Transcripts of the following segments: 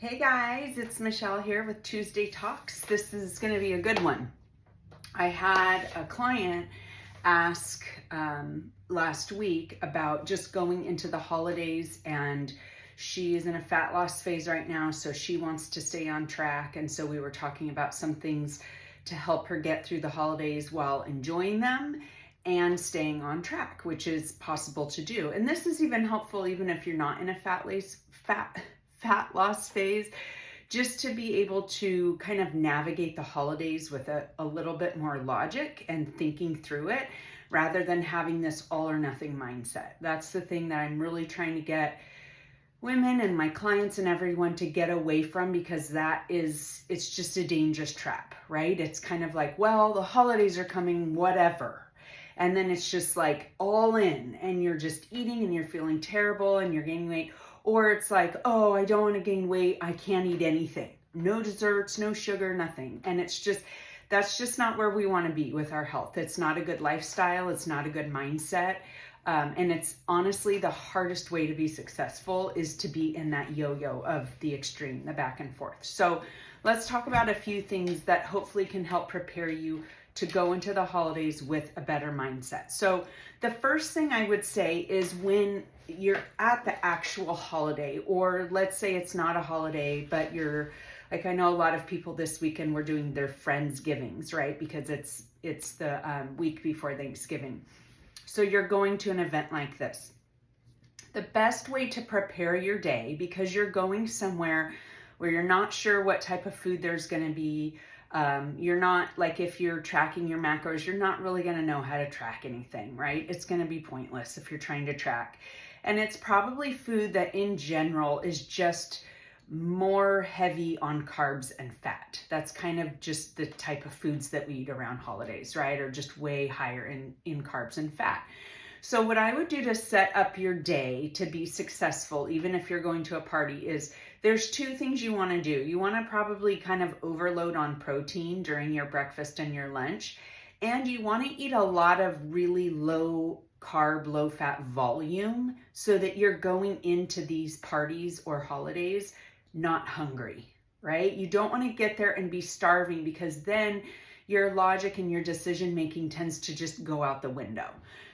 Hey guys, it's Michelle here with Tuesday Talks. This is going to be a good one. I had a client ask last week about just going into the holidays, and she is in a fat loss phase right now, so she wants to stay on track. And so we were talking about some things to help her get through the holidays while enjoying them and staying on track, which is possible to do. And this is even helpful even if you're not in a fat loss phase, just to be able to kind of navigate the holidays with a little bit more logic and thinking through it rather than having this all or nothing mindset. That's the thing that I'm really trying to get women and my clients and everyone to get away from, because it's just a dangerous trap, right? It's kind of like, well, the holidays are coming, whatever. And then it's just like all in, and you're just eating and you're feeling terrible and you're gaining weight. Or it's like, oh, I don't want to gain weight. I can't eat anything. No desserts, no sugar, nothing. And that's just not where we want to be with our health. It's not a good lifestyle. It's not a good mindset. And it's honestly the hardest way to be successful is to be in that yo-yo of the extreme, the back and forth. So let's talk about a few things that hopefully can help prepare you to go into the holidays with a better mindset. So the first thing I would say is when you're at the actual holiday, or let's say it's not a holiday, but you're like, I know a lot of people this weekend were doing their Friendsgivings, right? Because it's the week before Thanksgiving. So you're going to an event like this. The best way to prepare your day, because you're going somewhere where you're not sure what type of food there's going to be, you're not, like, if you're tracking your macros, you're not really going to know how to track anything, right? It's going to be pointless if you're trying to track. And it's probably food that in general is just more heavy on carbs and fat. That's kind of just the type of foods that we eat around holidays, right? Or just way higher in carbs and fat. So what I would do to set up your day to be successful, even if you're going to a party, is there's two things you want to do. You want to probably kind of overload on protein during your breakfast and your lunch. And you want to eat a lot of really low carb, low fat volume so that you're going into these parties or holidays not hungry, right? You don't want to get there and be starving, because then your logic and your decision making tends to just go out the window.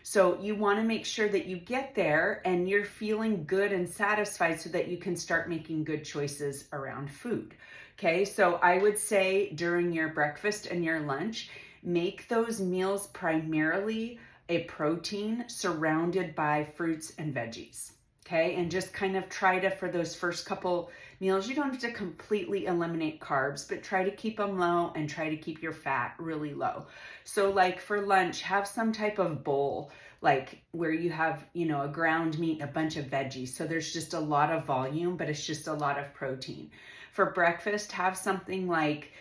So you want to make sure that you get there and you're feeling good and satisfied so that you can start making good choices around food. Okay, so I would say during your breakfast and your lunch, make those meals primarily a protein surrounded by fruits and veggies. Okay, and just kind of try to, for those first couple meals, you don't have to completely eliminate carbs, but try to keep them low and try to keep your fat really low. So like for lunch, have some type of bowl, like where you have, a ground meat, a bunch of veggies. So there's just a lot of volume, but it's just a lot of protein. For breakfast, have something like,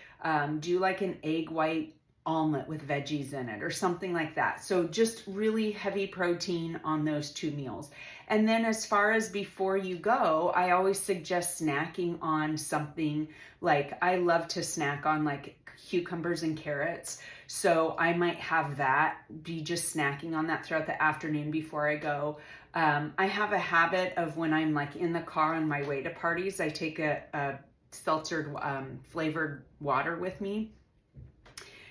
do like an egg white omelet with veggies in it or something like that. So just really heavy protein on those two meals. And then as far as before you go, I always suggest snacking on something like, I love to snack on like cucumbers and carrots. So I might have that, be just snacking on that throughout the afternoon before I go. I have a habit of when I'm like in the car on my way to parties, I take a seltzered flavored water with me,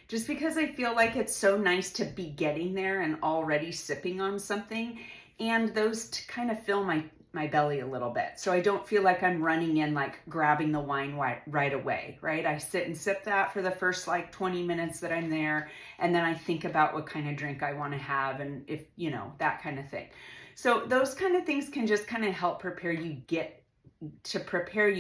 just because I feel like it's so nice to be getting there and already sipping on something, and those to kind of fill my belly a little bit. So I don't feel like I'm running in, like grabbing the wine right away, right? I sit and sip that for the first like 20 minutes that I'm there, and then I think about what kind of drink I want to have, and if, that kind of thing. So those kind of things can just kind of help prepare you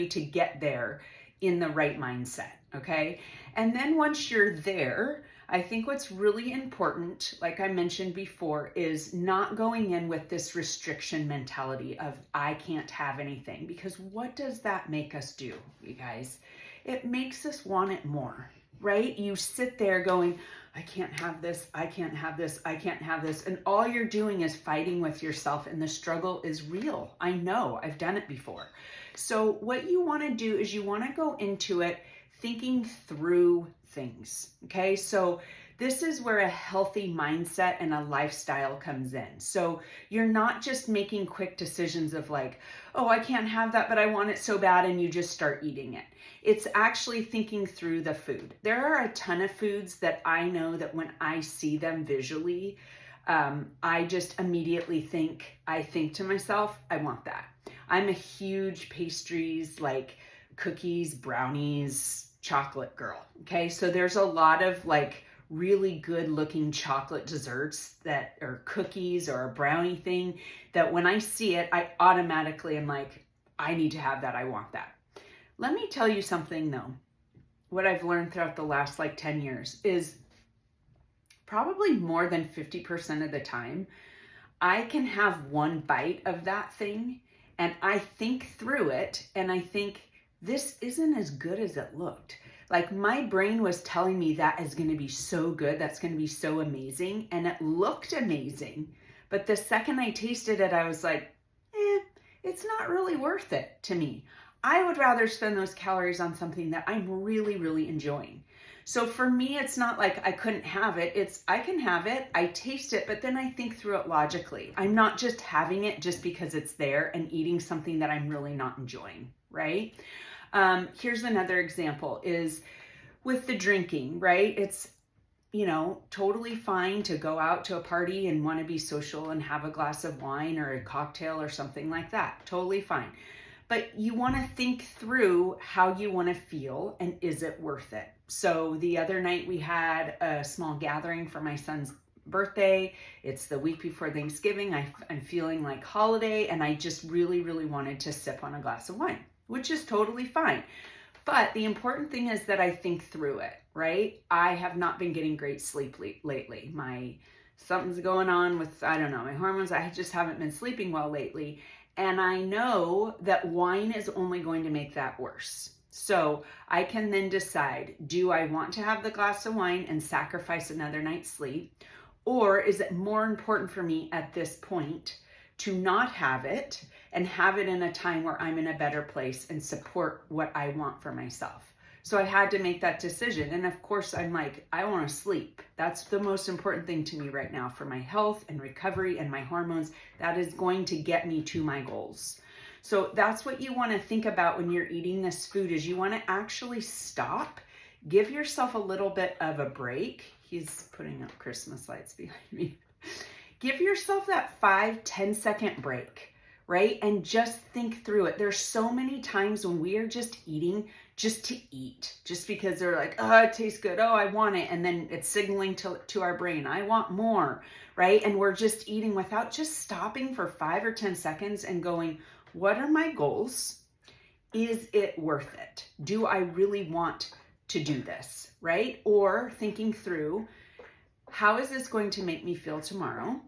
to get there in the right mindset. Okay. And then once you're there, I think what's really important, like I mentioned before, is not going in with this restriction mentality of I can't have anything, because what does that make us do, you guys? It makes us want it more, right? You sit there going, I can't have this, I can't have this, I can't have this. And all you're doing is fighting with yourself, and the struggle is real. I know, I've done it before. So what you want to do is you want to go into it thinking through things. Okay, so This is where a healthy mindset and a lifestyle comes in. So you're not just making quick decisions of like, oh, I can't have that, but I want it so bad, and you just start eating it. It's actually thinking through the food. There are a ton of foods that I know that when I see them visually, I just immediately think to myself, I want that. I'm a huge pastries, like cookies, brownies, chocolate girl. Okay. So there's a lot of like really good looking chocolate desserts that are cookies or a brownie thing that when I see it, I automatically am like, I need to have that. I want that. Let me tell you something though. What I've learned throughout the last like 10 years is probably more than 50% of the time, I can have one bite of that thing and I think through it and I think this isn't as good as it looked. Like my brain was telling me that is going to be so good. That's going to be so amazing. And it looked amazing. But the second I tasted it, I was like, it's not really worth it to me. I would rather spend those calories on something that I'm really, really enjoying. So for me, it's not like I couldn't have it. It's I can have it, I taste it, but then I think through it logically. I'm not just having it just because it's there and eating something that I'm really not enjoying, right? Here's another example is with the drinking, right? It's, totally fine to go out to a party and want to be social and have a glass of wine or a cocktail or something like that. Totally fine. But you want to think through how you want to feel and is it worth it? So the other night we had a small gathering for my son's birthday. It's the week before Thanksgiving. I'm feeling like holiday and I just really, really wanted to sip on a glass of wine, which is totally fine. But the important thing is that I think through it, right? I have not been getting great sleep lately. Something's going on with, I don't know, my hormones. I just haven't been sleeping well lately. And I know that wine is only going to make that worse. So I can then decide, do I want to have the glass of wine and sacrifice another night's sleep? Or is it more important for me at this point to not have it and have it in a time where I'm in a better place and support what I want for myself? So I had to make that decision. And of course, I'm like, I want to sleep. That's the most important thing to me right now for my health and recovery and my hormones. That is going to get me to my goals. So that's what you want to think about when you're eating this food is you want to actually stop, give yourself a little bit of a break. He's putting up Christmas lights behind me. Give yourself that 5-10 second break, right? And just think through it. There's so many times when we are just eating just to eat, just because they're like, oh, it tastes good. Oh, I want it. And then it's signaling to our brain, I want more, right? And we're just eating without just stopping for 5 or 10 seconds and going, what are my goals? Is it worth it? Do I really want to do this, right? Or thinking through, how is this going to make me feel tomorrow?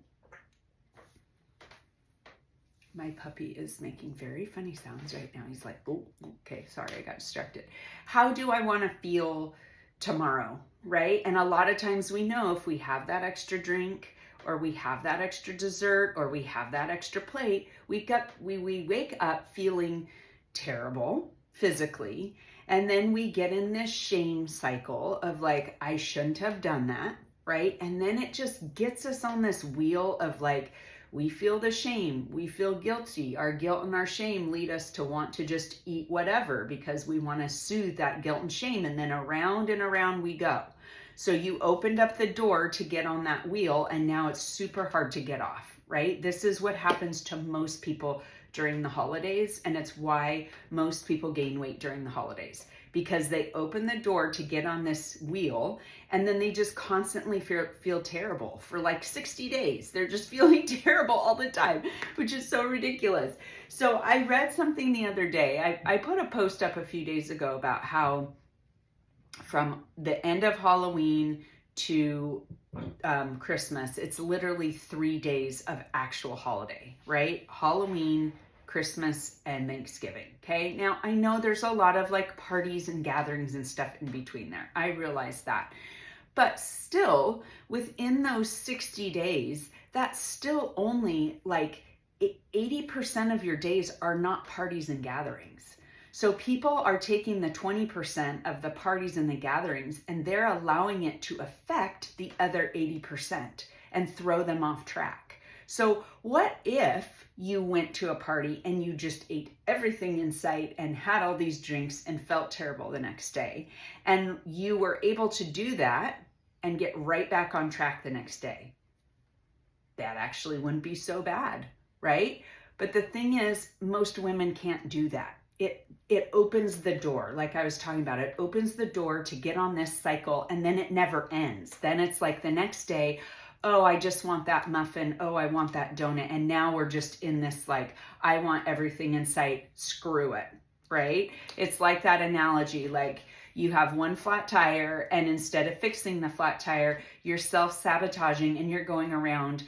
My puppy is making very funny sounds right now. He's like, oh, okay, sorry, I got distracted. How do I want to feel tomorrow, right? And a lot of times we know if we have that extra drink or we have that extra dessert or we have that extra plate, we wake up feeling terrible physically. And then we get in this shame cycle of like, I shouldn't have done that, right? And then it just gets us on this wheel of like, we feel the shame, we feel guilty. Our guilt and our shame lead us to want to just eat whatever because we want to soothe that guilt and shame. And then around and around we go. So you opened up the door to get on that wheel and now it's super hard to get off, right? This is what happens to most people during the holidays. And it's why most people gain weight during the holidays because they open the door to get on this wheel and then they just constantly feel terrible for like 60 days. They're just feeling terrible all the time, which is so ridiculous. So I read something the other day. I put a post up a few days ago about how from the end of Halloween to Christmas, it's literally 3 days of actual holiday, right? Halloween, Christmas, and Thanksgiving. Okay. Now I know there's a lot of like parties and gatherings and stuff in between there. I realize that, but still within those 60 days, that's still only like 80% of your days are not parties and gatherings. So people are taking the 20% of the parties and the gatherings and they're allowing it to affect the other 80% and throw them off track. So what if you went to a party and you just ate everything in sight and had all these drinks and felt terrible the next day, and you were able to do that and get right back on track the next day? That actually wouldn't be so bad, right? But the thing is, most women can't do that. It opens the door, like I was talking about, it opens the door to get on this cycle, and then it never ends. Then it's like the next day, oh, I just want that muffin. Oh, I want that donut. And now we're just in this, like, I want everything in sight. Screw it, right? It's like that analogy, like you have one flat tire and instead of fixing the flat tire, you're self-sabotaging and you're going around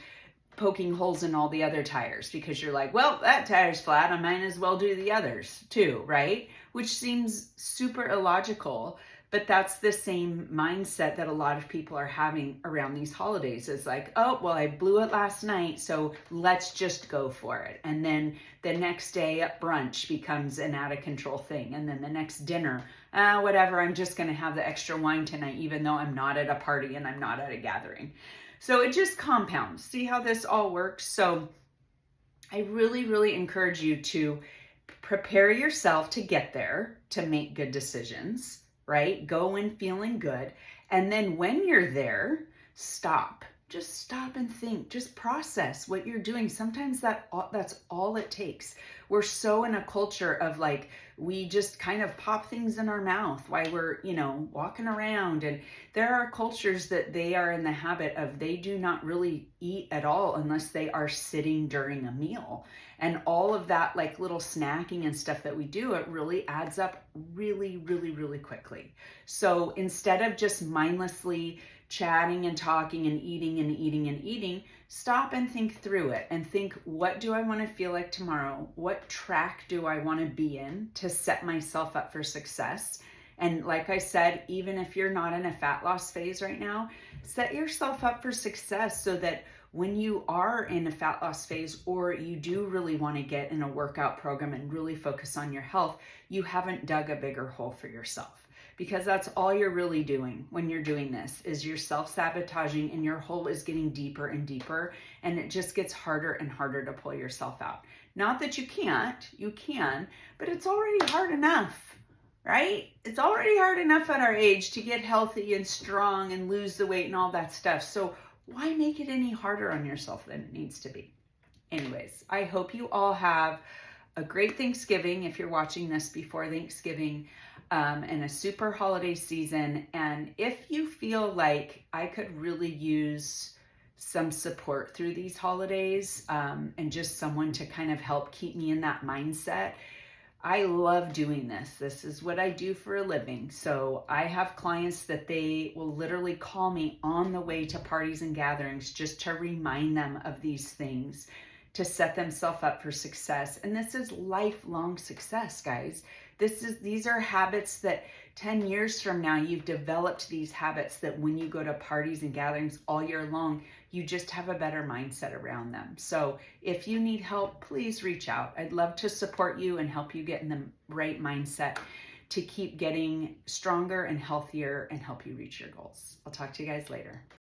poking holes in all the other tires because you're like, well, that tire's flat. I might as well do the others too, right? Which seems super illogical, but that's the same mindset that a lot of people are having around these holidays. Is like, oh, well, I blew it last night, so let's just go for it. And then the next day at brunch becomes an out of control thing. And then the next dinner, whatever, I'm just going to have the extra wine tonight, even though I'm not at a party and I'm not at a gathering. So it just compounds. See how this all works? So I really, really encourage you to prepare yourself to get there, to make good decisions, right? Go in feeling good. And then when you're there, stop. Just stop and think. Just process what you're doing. Sometimes that's all it takes. We're so in a culture of like, we just kind of pop things in our mouth while we're, walking around. And there are cultures that they are in the habit of, they do not really eat at all unless they are sitting during a meal. And all of that like little snacking and stuff that we do, it really adds up really, really, really quickly. So instead of just mindlessly chatting and talking and eating and eating and eating, stop and think through it and think, what do I want to feel like tomorrow? What track do I want to be in to set myself up for success? And like I said, even if you're not in a fat loss phase right now, set yourself up for success so that when you are in a fat loss phase, or you do really want to get in a workout program and really focus on your health, you haven't dug a bigger hole for yourself. Because that's all you're really doing when you're doing this, is you're self-sabotaging and your hole is getting deeper and deeper, and it just gets harder and harder to pull yourself out. Not that you can't, you can, but it's already hard enough, right? It's already hard enough at our age to get healthy and strong and lose the weight and all that stuff. So why make it any harder on yourself than it needs to be? Anyways, I hope you all have a great Thanksgiving if you're watching this before Thanksgiving. And a super holiday season. And if you feel like I could really use some support through these holidays, and just someone to kind of help keep me in that mindset, I love doing this. This is what I do for a living. So I have clients that they will literally call me on the way to parties and gatherings just to remind them of these things, to set themselves up for success. And this is lifelong success, guys. These are habits that 10 years from now, you've developed these habits that when you go to parties and gatherings all year long, you just have a better mindset around them. So if you need help, please reach out. I'd love to support you and help you get in the right mindset to keep getting stronger and healthier and help you reach your goals. I'll talk to you guys later.